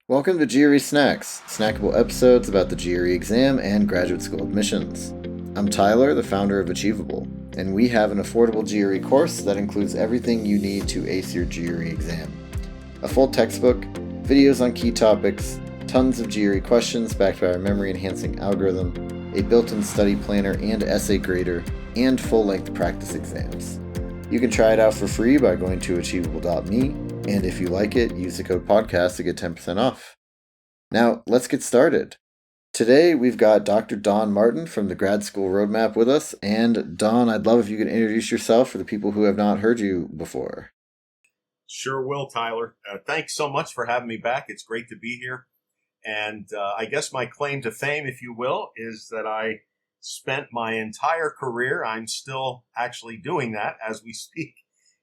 Welcome to GRE Snacks, snackable episodes about the GRE exam and graduate school admissions. I'm Tyler, the founder of Achievable, and we have an affordable GRE course that includes everything you need to ace your GRE exam. A full textbook, videos on key topics, tons of GRE questions backed by our memory-enhancing algorithm, a built-in study planner and essay grader, and full-length practice exams. You can try it out for free by going to achievable.me, and if you like it, use the code podcast to get 10% off. Now, let's get started. Today, we've got Dr. Dawn Martin from the Grad School Road Map with us. And Dawn, I'd love if you could introduce yourself for the people who have not heard you before. Sure will, Tyler. Thanks so much for having me back. It's great to be here. And I guess my claim to fame, if you will, is that I spent my entire career, I'm still actually doing that as we speak,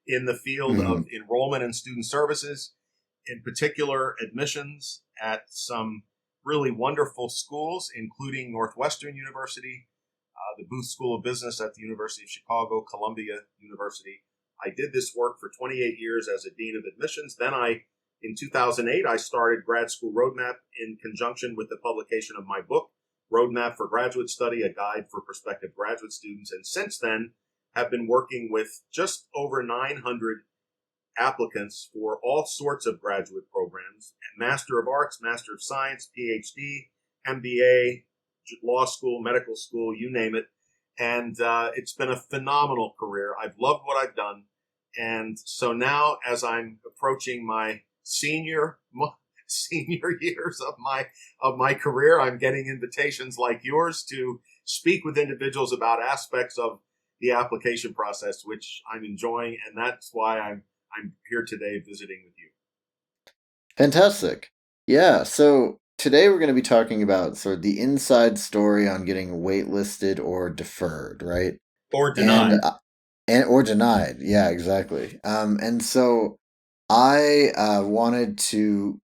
in the field of enrollment and student services, in particular admissions at some really wonderful schools, including Northwestern University, the Booth School of Business at the University of Chicago, Columbia University. I did this work for 28 years as a dean of admissions. Then in 2008, I started Grad School Road Map in conjunction with the publication of my book, Roadmap for Graduate Study, a guide for prospective graduate students. And since then, have been working with just over 900 applicants for all sorts of graduate programs, Master of Arts, Master of Science, PhD, MBA, law school, medical school, you name it. And it's been a phenomenal career. I've loved what I've done. And so now, as I'm approaching my senior years of my career, I'm getting invitations like yours to speak with individuals about aspects of the application process, which I'm enjoying, and that's why I'm here today visiting with you. Fantastic. Yeah, so today we're going to be talking about sort of the inside story on getting waitlisted or deferred, right? Or denied. Or denied. Yeah, exactly. And so I wanted to.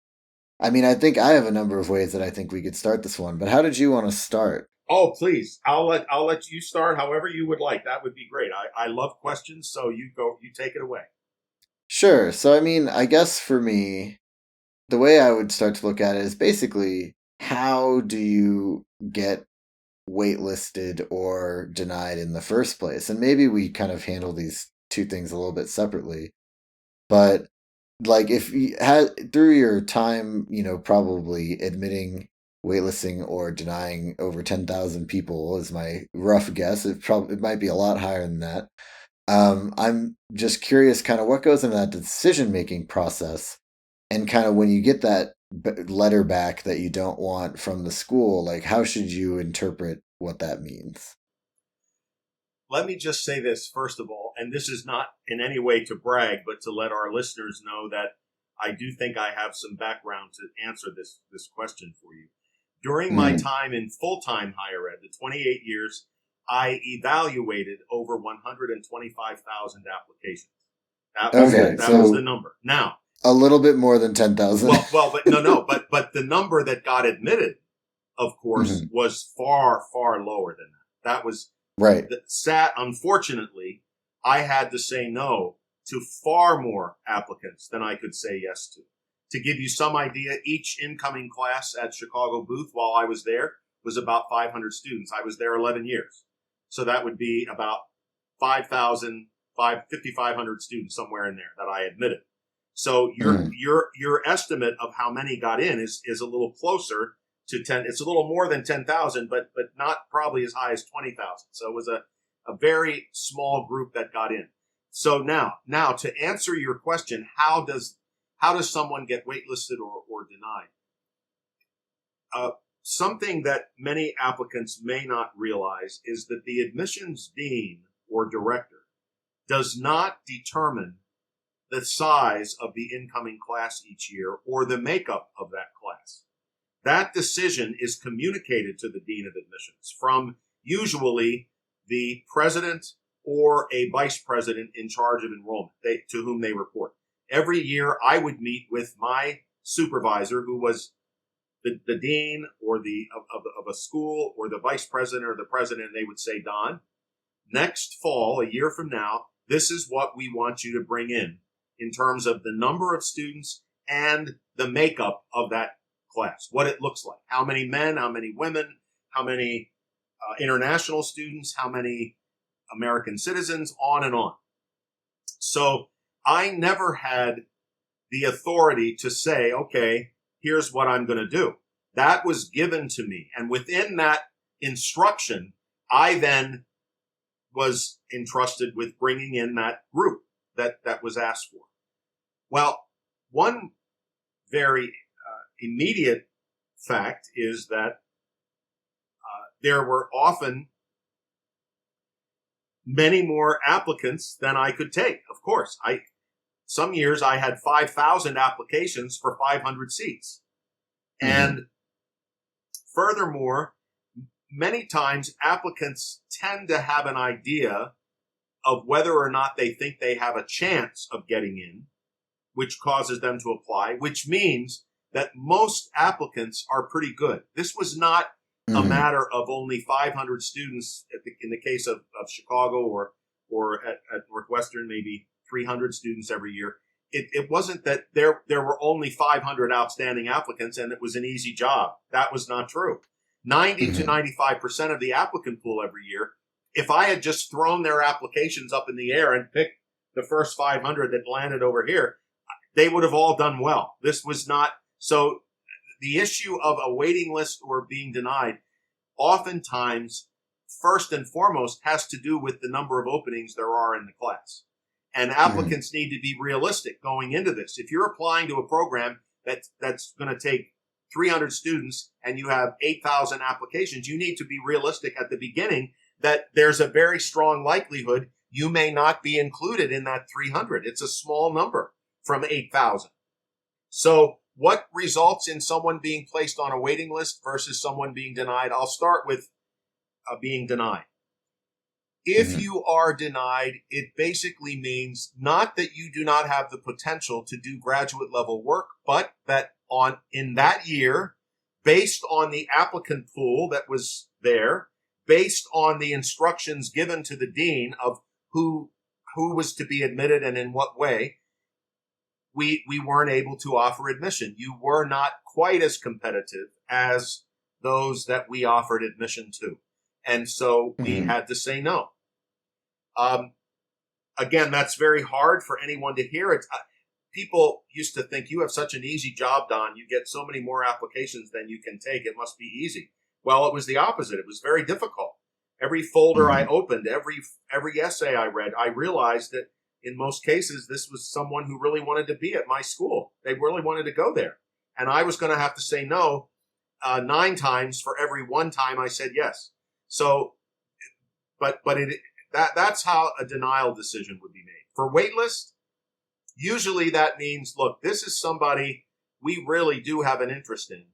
I mean, I think I have a number of ways that I think we could start this one, but how did you want to start? Oh, please. I'll let you start however you would like. That would be great. I love questions, so you take it away. Sure. So, I mean, I guess for me, the way I would start to look at it is basically how do you get waitlisted or denied in the first place? And maybe we kind of handle these two things a little bit separately. But like if you had through your time, probably admitting waitlisting or denying over 10,000 people is my rough guess. It might be a lot higher than that. I'm just curious kind of what goes into that decision making process and kind of when you get that letter back that you don't want from the school, like how should you interpret what that means? Let me just say this, first of all, and this is not in any way to brag, but to let our listeners know that I do think I have some background to answer this question for you. During my time in full-time higher ed, the 28 years, I evaluated over 125,000 applications. That was the number. Now, a little bit more than 10,000. But the number that got admitted, of course, was far, far lower than that. That was right. Unfortunately, I had to say no to far more applicants than I could say yes to. To give you some idea, each incoming class at Chicago Booth while I was there was about 500 students. I was there 11 years. So that would be about 5,500 students somewhere in there that I admitted. So your estimate of how many got in is a little closer to 10. It's a little more than 10,000, but not probably as high as 20,000. So it was a very small group that got in. So now to answer your question, how does someone get waitlisted or denied? Something that many applicants may not realize is that the admissions dean or director does not determine the size of the incoming class each year or the makeup of that class. That decision is communicated to the dean of admissions from usually the president or a vice president in charge of enrollment, to whom they report. Every year, I would meet with my supervisor, who was the dean or of a school or the vice president or the president. And they would say, Don, next fall, a year from now, this is what we want you to bring in terms of the number of students and the makeup of that class, what it looks like, how many men, how many women, how many international students, how many American citizens, on and on. So I never had the authority to say, okay, here's what I'm going to do. That was given to me. And within that instruction, I then was entrusted with bringing in that group that was asked for. Well, one very immediate fact is that there were often many more applicants than I could take. Of course, some years I had 5,000 applications for 500 seats. Mm-hmm. And furthermore, many times applicants tend to have an idea of whether or not they think they have a chance of getting in, which causes them to apply, which means that most applicants are pretty good. This was not a matter of only 500 students in the case of Chicago or at Northwestern, maybe 300 students every year. It wasn't that there were only 500 outstanding applicants and it was an easy job. That was not true. 90 to 95% of the applicant pool every year, if I had just thrown their applications up in the air and picked the first 500 that landed over here, they would have all done well. This was not. So the issue of a waiting list or being denied oftentimes, first and foremost, has to do with the number of openings there are in the class. And applicants need to be realistic going into this. If you're applying to a program that's going to take 300 students and you have 8,000 applications, you need to be realistic at the beginning that there's a very strong likelihood you may not be included in that 300. It's a small number from 8,000. So what results in someone being placed on a waiting list versus someone being denied? I'll start with being denied. If you are denied, it basically means not that you do not have the potential to do graduate level work, but that in that year, based on the applicant pool that was there, based on the instructions given to the dean of who was to be admitted and in what way, we weren't able to offer admission. You were not quite as competitive as those that we offered admission to. And so we had to say no. Again, that's very hard for anyone to hear. People used to think you have such an easy job, Don. You get so many more applications than you can take. It must be easy. Well, it was the opposite. It was very difficult. Every folder I opened, every essay I read, I realized that in most cases, this was someone who really wanted to be at my school. They really wanted to go there. And I was going to have to say no 9 times for every 1 time I said yes. So, that's how a denial decision would be made. For waitlist, usually that means, look, this is somebody we really do have an interest in,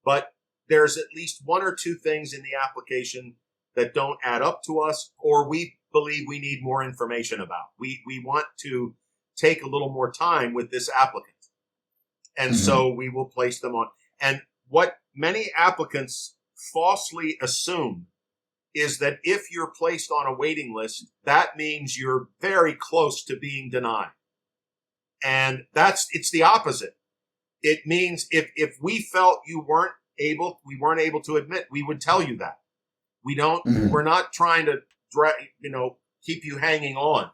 but there's at least 1 or 2 things in the application that don't add up to us, or we believe we need more information about. We want to take a little more time with this applicant. And so we will place them on. And what many applicants falsely assume is that if you're placed on a waiting list, that means you're very close to being denied. And it's the opposite. It means if we felt we weren't able to admit, we would tell you that. We're not trying to keep you hanging on.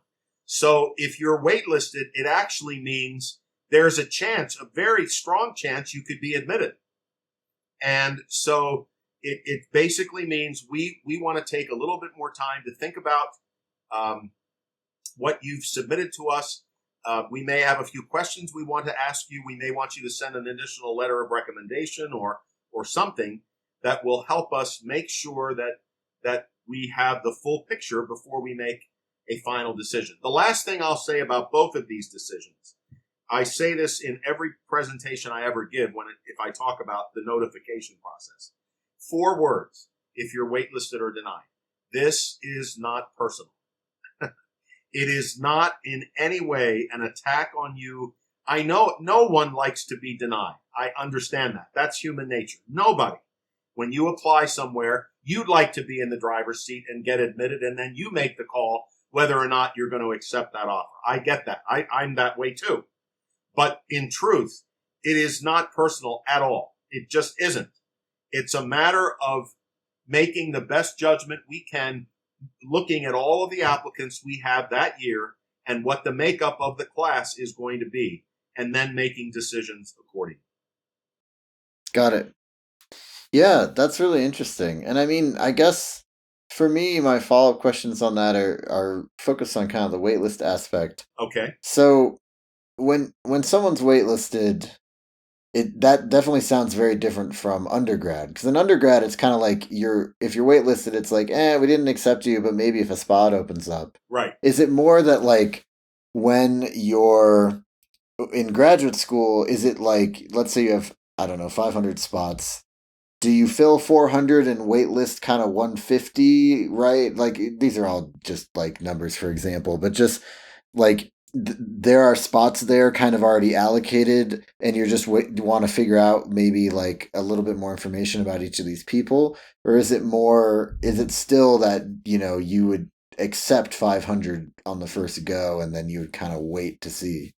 So if you're waitlisted, it actually means there's a chance, a very strong chance you could be admitted. And so it basically means we want to take a little bit more time to think about what you've submitted to us. We may have a few questions we want to ask you. We may want you to send an additional letter of recommendation or something that will help us make sure that we have the full picture before we make a final decision. The last thing I'll say about both of these decisions, I say this in every presentation I ever give if I talk about the notification process. 4 words, if you're waitlisted or denied. This is not personal. It is not in any way an attack on you. I know no one likes to be denied. I understand that. That's human nature. Nobody. When you apply somewhere, you'd like to be in the driver's seat and get admitted, and then you make the call whether or not you're going to accept that offer. I get that. I'm that way too. But in truth, it is not personal at all. It just isn't. It's a matter of making the best judgment we can, looking at all of the applicants we have that year and what the makeup of the class is going to be, and then making decisions accordingly. Got it. Yeah, that's really interesting. And I mean, I guess for me, my follow-up questions on that are focused on kind of the waitlist aspect. Okay. So when someone's waitlisted, that definitely sounds very different from undergrad. Because in undergrad, it's kind of like if you're waitlisted, it's like, we didn't accept you, but maybe if a spot opens up. Right. Is it more that like when you're in graduate school, is it like, let's say you have, I don't know, 500 spots. Do you fill 400 and waitlist kind of 150, right? Like these are all just like numbers, for example, but just like there are spots there kind of already allocated and you're just want to figure out maybe like a little bit more information about each of these people, or is it still that you would accept 500 on the first go and then you would kind of wait to see?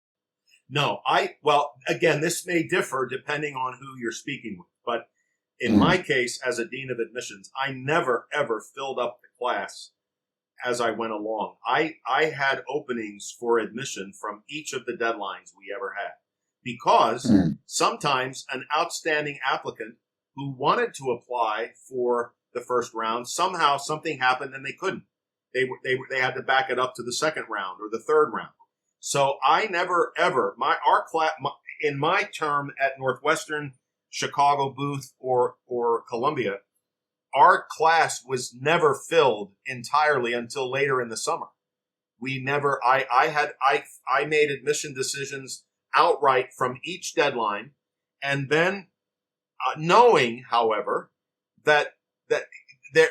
No, well, again, this may differ depending on who you're speaking with, but in Mm. my case, as a dean of admissions, I never ever filled up the class as I went along. I had openings for admission from each of the deadlines we ever had, because sometimes an outstanding applicant who wanted to apply for the first round, somehow something happened and they couldn't. They had to back it up to the second round or the third round. So I never ever in my term at Northwestern, Chicago, Booth, or Columbia, our class was never filled entirely until later in the summer. We never. I made admission decisions outright from each deadline, and then knowing, however, that there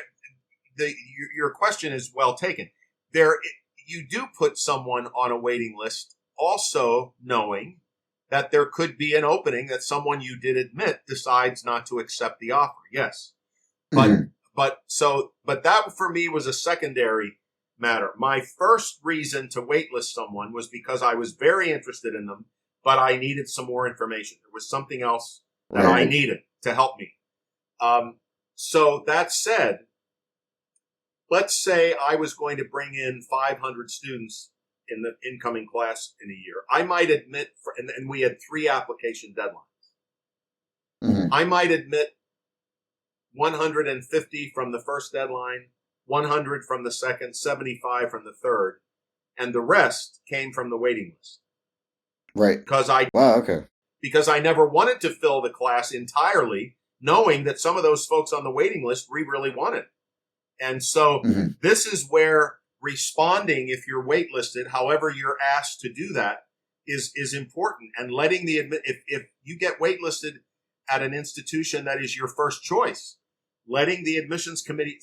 your question is well taken. You do put someone on a waiting list, also knowing that there could be an opening that someone you did admit decides not to accept the offer. Yes. But that for me was a secondary matter. My first reason to waitlist someone was because I was very interested in them, but I needed some more information. There was something else that I needed to help me. So that said, let's say I was going to bring in 500 students in the incoming class in a year. I might admit, and we had 3 application deadlines. Mm-hmm. I might admit 150 from the first deadline, 100 from the second, 75 from the third, and the rest came from the waiting list. Right. Because I never wanted to fill the class entirely, knowing that some of those folks on the waiting list we really wanted. And so this is where responding, if you're waitlisted, however you're asked to do that, is important. And letting if you get waitlisted at an institution that is your first choice, letting the admissions committee,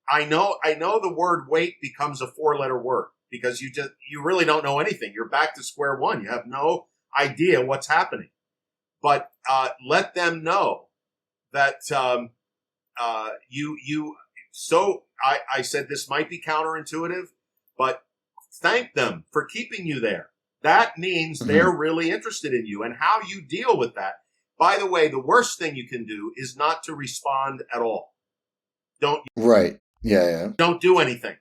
I know the word wait becomes a 4-letter word because you really don't know anything. You're back to square one. You have no idea what's happening. But let them know that I said this might be counterintuitive, but thank them for keeping you there. That means they're really interested in you, and how you deal with that. By the way, the worst thing you can do is not to respond at all. Don't do anything.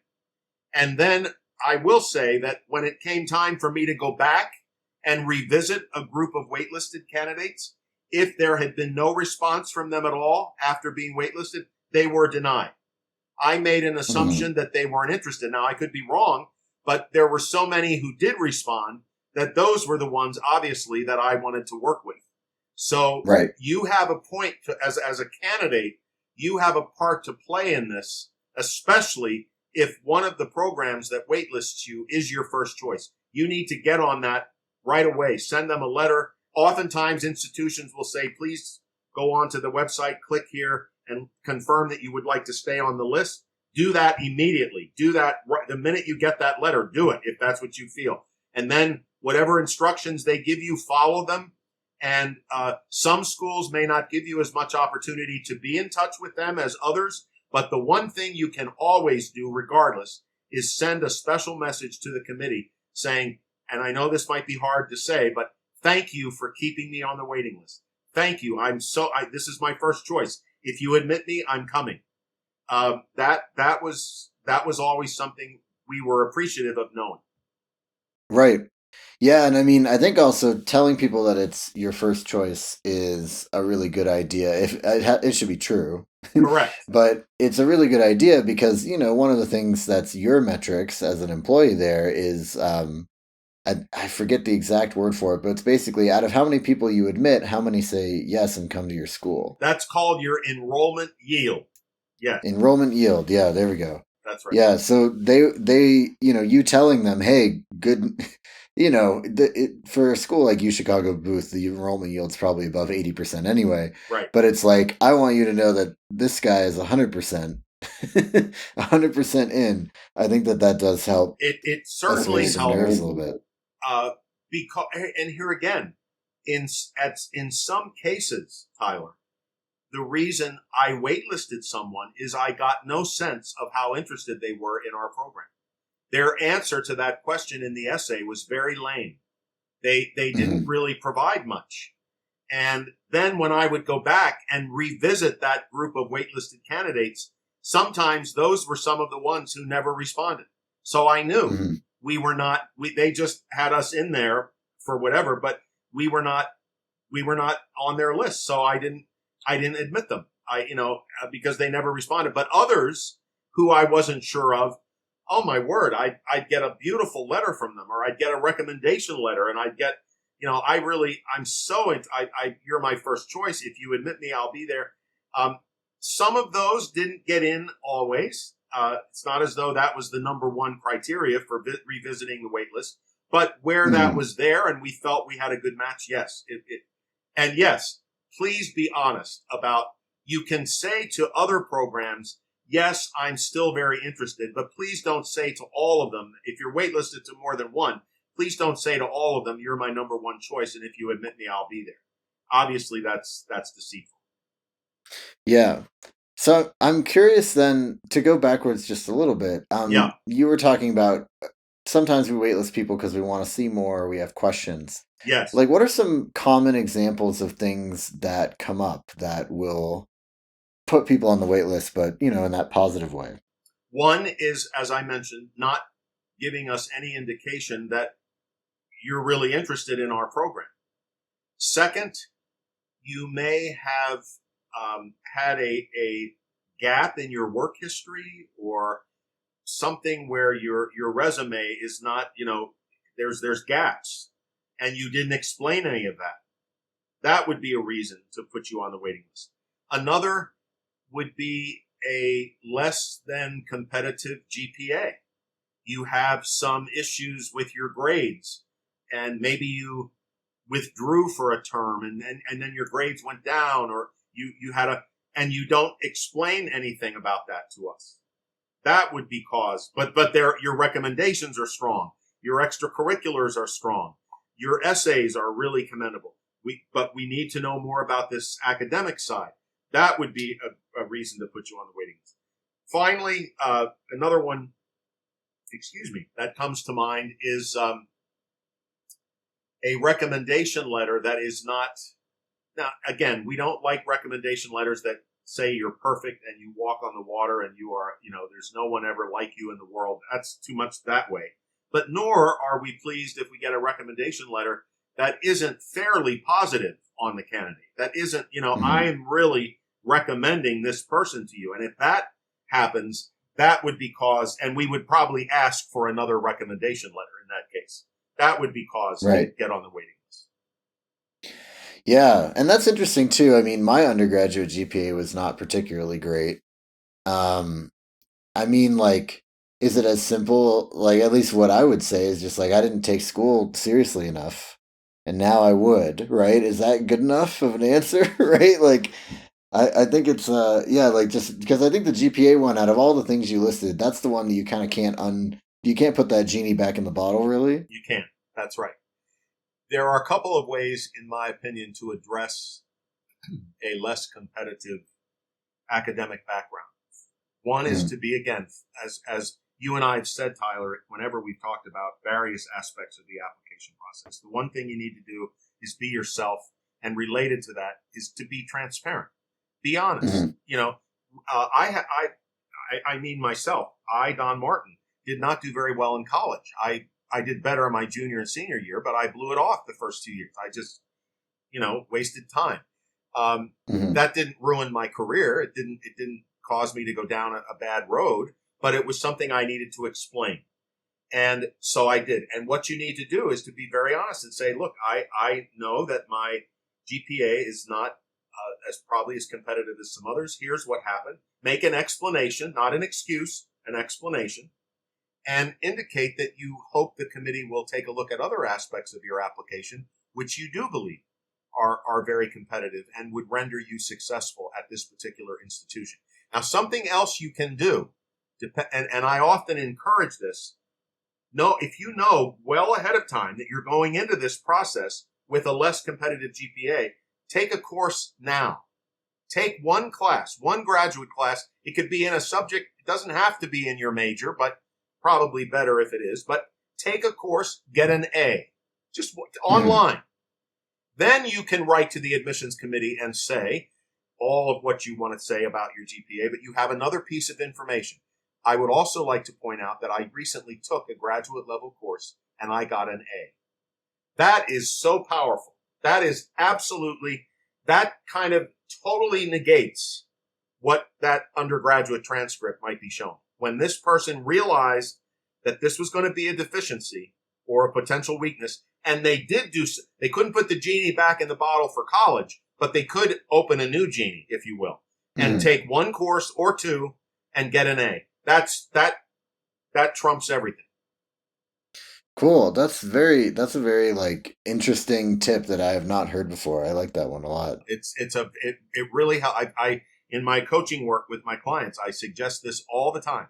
And then I will say that when it came time for me to go back and revisit a group of waitlisted candidates, if there had been no response from them at all after being waitlisted, they were denied. I made an assumption that they weren't interested. Now, I could be wrong, but there were so many who did respond that those were the ones, obviously, that I wanted to work with. So you have a point as a candidate, you have a part to play in this, especially if one of the programs that waitlists you is your first choice. You need to get on that right away. Send them a letter. Oftentimes, institutions will say, please go onto the website, click here, and confirm that you would like to stay on the list. Do that immediately. Do that the minute you get that letter. Do it if that's what you feel. And then whatever instructions they give you, follow them. And some schools may not give you as much opportunity to be in touch with them as others. But the one thing you can always do, regardless, is send a special message to the committee saying, and I know this might be hard to say, but thank you for keeping me on the waiting list. Thank you. This is my first choice. If you admit me, I'm coming. That was always something we were appreciative of knowing. Right. Yeah, and I mean, I think also telling people that it's your first choice is a really good idea. If it should be true, Correct. but it's a really good idea because one of the things that's your metrics as an employee there is I forget the exact word for it, but it's basically out of how many people you admit, how many say yes and come to your school. That's called your enrollment yield. Yes. Enrollment yield. Yeah, there we go. That's right. Yeah, so they you telling them, hey, good, for a school like UChicago Booth, the enrollment yield's probably above 80% anyway. Right. But it's like, I want you to know that this guy is 100%, 100% in. I think that does help. It certainly helps nerves a little bit. Because, and here again, in some cases, Tyler, the reason I waitlisted someone is I got no sense of how interested they were in our program. Their answer to that question in the essay was very lame. They didn't really provide much. And then when I would go back and revisit that group of waitlisted candidates, sometimes those were some of the ones who never responded. So I knew we were not, they just had us in there for whatever, but we were not on their list. So I didn't admit them. Because they never responded. But others who I wasn't sure of, oh my word, I'd get a beautiful letter from them, or I'd get a recommendation letter, and I'd get, you're my first choice. If you admit me, I'll be there. Some of those didn't get in always. It's not as though that was the number one criteria for revisiting the wait list, but where that was there and we felt we had a good match, yes. And yes, please be honest about, you can say to other programs, yes, I'm still very interested, but please don't say to all of them, if you're waitlisted to more than one, please don't say to all of them, you're my number one choice, and if you admit me, I'll be there. Obviously, that's deceitful. Yeah. So I'm curious then, to go backwards just a little bit. You were talking about sometimes we waitlist people because we want to see more, or we have questions. Yes. Like, what are some common examples of things that come up that will put people on the wait list, but, in that positive way? One is, as I mentioned, not giving us any indication that you're really interested in our program. Second, you may have had a gap in your work history, or something where your resume is not, there's gaps, and you didn't explain any of that. That would be a reason to put you on the waiting list. Another would be a less than competitive GPA. You have some issues with your grades, and maybe you withdrew for a term and then your grades went down, or you had and you don't explain anything about that to us. That would be cause, but your recommendations are strong. Your extracurriculars are strong. Your essays are really commendable. But we need to know more about this academic side. That would be a reason to put you on the waiting list. Finally, another one, that comes to mind is a recommendation letter that is not. Now, again, we don't like recommendation letters that say you're perfect and you walk on the water and you are, there's no one ever like you in the world. That's too much that way. But nor are we pleased if we get a recommendation letter that isn't fairly positive on the candidate. That isn't, I'm really recommending this person to you. And if that happens, that would be cause, and we would probably ask for another recommendation letter in that case. That would be cause to get on the waiting list. Yeah, and that's interesting too. I mean, my undergraduate GPA was not particularly great. I mean, like, is it as simple? Like, at least what I would say is just like, I didn't take school seriously enough, and now I would, right? Is that good enough of an answer, right? Like, I think it's like, just because I think the GPA one, out of all the things you listed, that's the one that you kind of you can't put that genie back in the bottle, really. You can't. That's right. There are a couple of ways, in my opinion, to address a less competitive academic background. One is to be, again, as you and I have said, Tyler, whenever we've talked about various aspects of the application process, the one thing you need to do is be yourself and related to that is to be transparent. Be honest. Mm-hmm. You know, I mean myself, Don Martin, did not do very well in college. I did better in my junior and senior year, but I blew it off the first 2 years. I just, wasted time. That didn't ruin my career. It didn't cause me to go down a bad road, but it was something I needed to explain. And so I did. And what you need to do is to be very honest and say, look, I know that my GPA is not as probably as competitive as some others. Here's what happened. Make an explanation, not an excuse, an explanation, and indicate that you hope the committee will take a look at other aspects of your application, which you do believe are very competitive and would render you successful at this particular institution. Now, something else you can do, and I often encourage this, if you know well ahead of time that you're going into this process with a less competitive GPA, take a course now. Take one class, one graduate class. It could be in a subject. It doesn't have to be in your major, but probably better if it is. But take a course, get an A, just online. Then you can write to the admissions committee and say all of what you want to say about your GPA, but you have another piece of information. I would also like to point out that I recently took a graduate level course and I got an A. That is so powerful. That is absolutely, that kind of totally negates what that undergraduate transcript might be showing. When this person realized that this was going to be a deficiency or a potential weakness, and they couldn't put the genie back in the bottle for college, but they could open a new genie, if you will, and take one course or two and get an A. That trumps everything. Cool. That's a very like interesting tip that I have not heard before. I like that one a lot. It really helps. I in my coaching work with my clients, I suggest this all the time.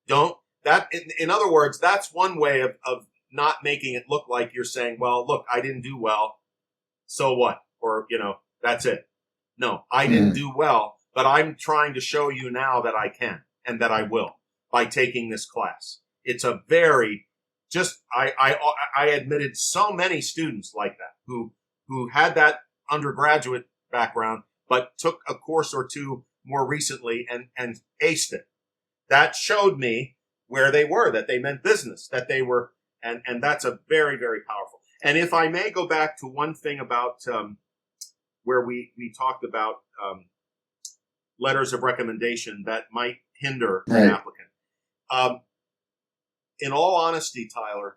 In other words, that's one way of not making it look like you're saying, well, look, I didn't do well, so what? Or, that's it. No, I didn't do well, but I'm trying to show you now that I can and that I will by taking this class. It's a very I admitted so many students like that who had that undergraduate background, but took a course or two more recently and aced it. That showed me where they were, that they meant business, that they were, and that's a very, very powerful. And if I may go back to one thing about where we talked about letters of recommendation that might hinder an applicant. In all honesty, Tyler,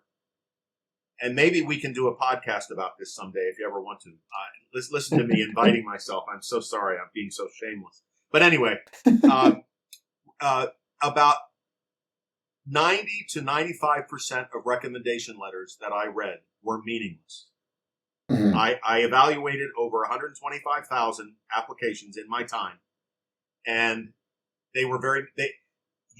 and maybe we can do a podcast about this someday if you ever want to. Listen to me inviting myself. I'm so sorry. I'm being so shameless. But anyway, about 90 to 95% of recommendation letters that I read were meaningless. I evaluated over 125,000 applications in my time, and they were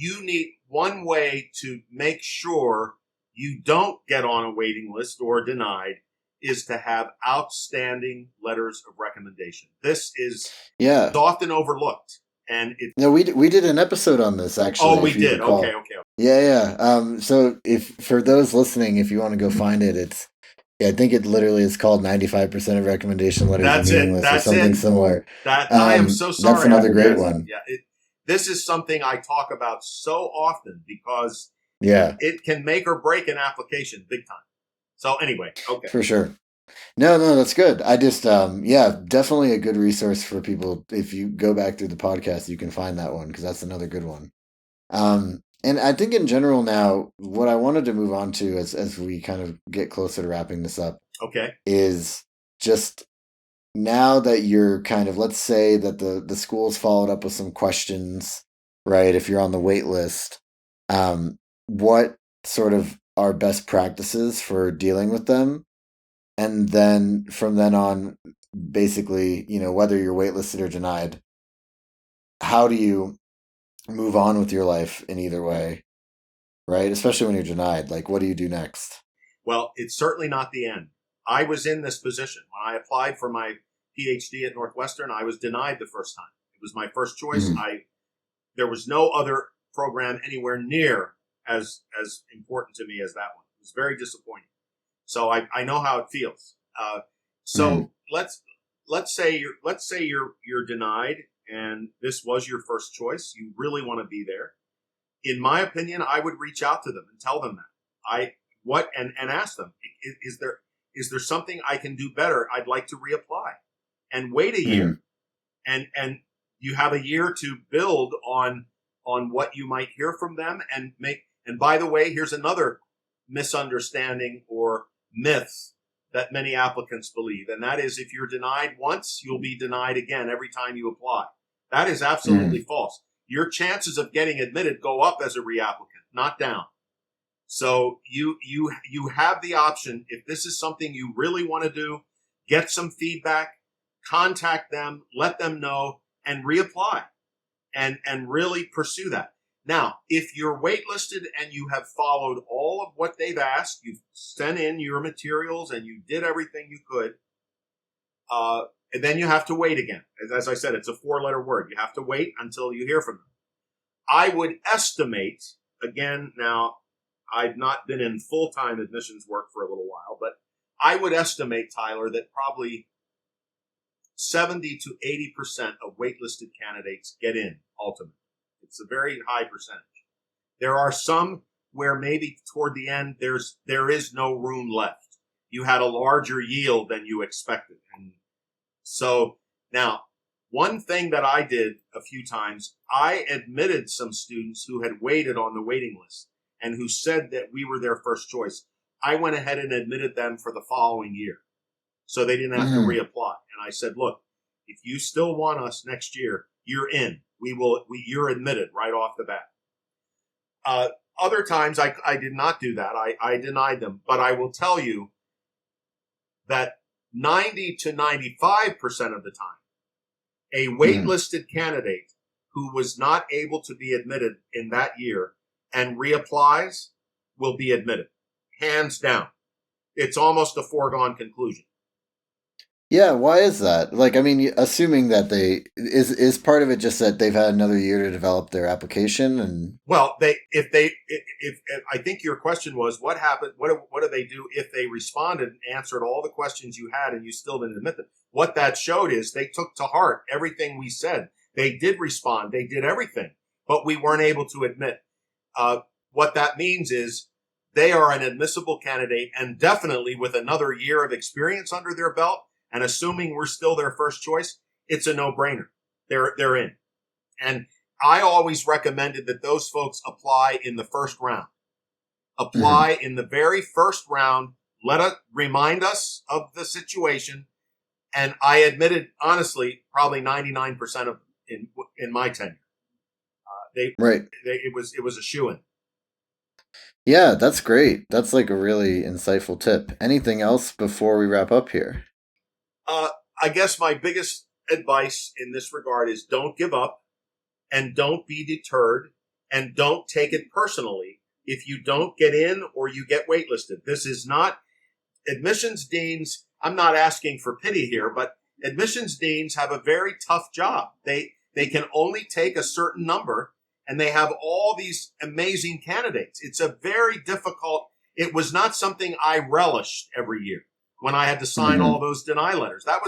you need one way to make sure you don't get on a waiting list or denied is to have outstanding letters of recommendation. This is often overlooked. And we did an episode on this, actually. Oh, we did. Okay. Yeah. So for those listening, if you want to go find it, I think it literally is called 95% of recommendation letters are meaningless or something similar. I am so sorry. That's another great one. Yeah. This is something I talk about so often because it can make or break an application big time. So anyway, okay. For sure. No, that's good. I just, definitely a good resource for people. If you go back through the podcast, you can find that one because that's another good one. And I think in general now, what I wanted to move on to as we kind of get closer to wrapping this up, is just now that you're kind of, let's say that the school's followed up with some questions, right? If you're on the wait list, what sort of are best practices for dealing with them? And then from then on, basically, whether you're waitlisted or denied, how do you move on with your life in either way, right? Especially when you're denied. Like, what do you do next? Well, it's certainly not the end. I was in this position. When I applied for my PhD at Northwestern, I was denied the first time. It was my first choice. There was no other program anywhere near as important to me as that one. It was very disappointing. So I know how it feels. So let's let's say you're denied, and this was your first choice. You really want to be there. In my opinion, I would reach out to them and tell them that and ask them, is there something I can do better? I'd like to reapply, and wait a year, and you have a year to build on what you might hear from them and make. And by the way, here's another misunderstanding or myth that many applicants believe, and that is if you're denied once, you'll be denied again every time you apply. That is absolutely false. Your chances of getting admitted go up as a reapplicant, not down. So you have the option, if this is something you really want to do, get some feedback, contact them, let them know, and reapply and really pursue that. Now, if you're waitlisted and you have followed all of what they've asked, you've sent in your materials and you did everything you could, and then you have to wait again. As I said, it's a 4-letter word. You have to wait until you hear from them. I would estimate, again, now, I've not been in full-time admissions work for a little while, but I would estimate, Tyler, that probably 70 to 80% of waitlisted candidates get in ultimately. It's a very high percentage. There are some where maybe toward the end there is no room left. You had a larger yield than you expected. And so now, one thing that I did a few times, I admitted some students who had waited on the waiting list and who said that we were their first choice. I went ahead and admitted them for the following year, so they didn't have to reapply. And I said, look, if you still want us next year, you're in. You're admitted right off the bat. Other times I did not do that. I denied them. But I will tell you that 90 to 95% of the time, a waitlisted candidate who was not able to be admitted in that year and reapplies will be admitted. Hands down. It's almost a foregone conclusion. Yeah, why is that? Like, I mean, assuming that is part of it just that they've had another year to develop their application, and well, if I think your question was what happened, what do they do if they responded and answered all the questions you had and you still didn't admit them? What that showed is they took to heart everything we said. They did respond, they did everything, but we weren't able to admit. What that means is they are an admissible candidate, and definitely with another year of experience under their belt. And assuming we're still their first choice, it's a no-brainer. They're in. And I always recommended that those folks apply in the first round. Apply in the very first round. Remind us of the situation. And I admitted, honestly, probably 99% of in my tenure. It was a shoo-in. Yeah, that's great. That's like a really insightful tip. Anything else before we wrap up here? I guess my biggest advice in this regard is don't give up and don't be deterred and don't take it personally if you don't get in or you get waitlisted. This is not admissions deans. I'm not asking for pity here, but admissions deans have a very tough job. They can only take a certain number and they have all these amazing candidates. It's a very difficult, it was not something I relished every year. When I had to sign all those deny letters. I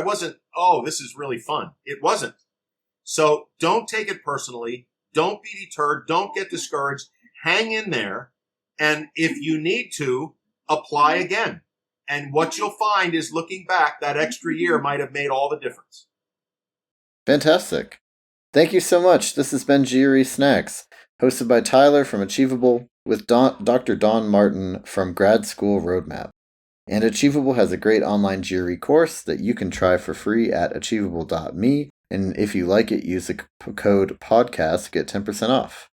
wasn't, oh, this is really fun. It wasn't. So don't take it personally. Don't be deterred. Don't get discouraged. Hang in there. And if you need to, apply again. And what you'll find is looking back, that extra year might have made all the difference. Fantastic. Thank you so much. This has been GRE Snacks, hosted by Tyler from Achievable with Dr. Don Martin from Grad School Road Map. And Achievable has a great online GRE course that you can try for free at achievable.me. And if you like it, use the code podcast to get 10% off.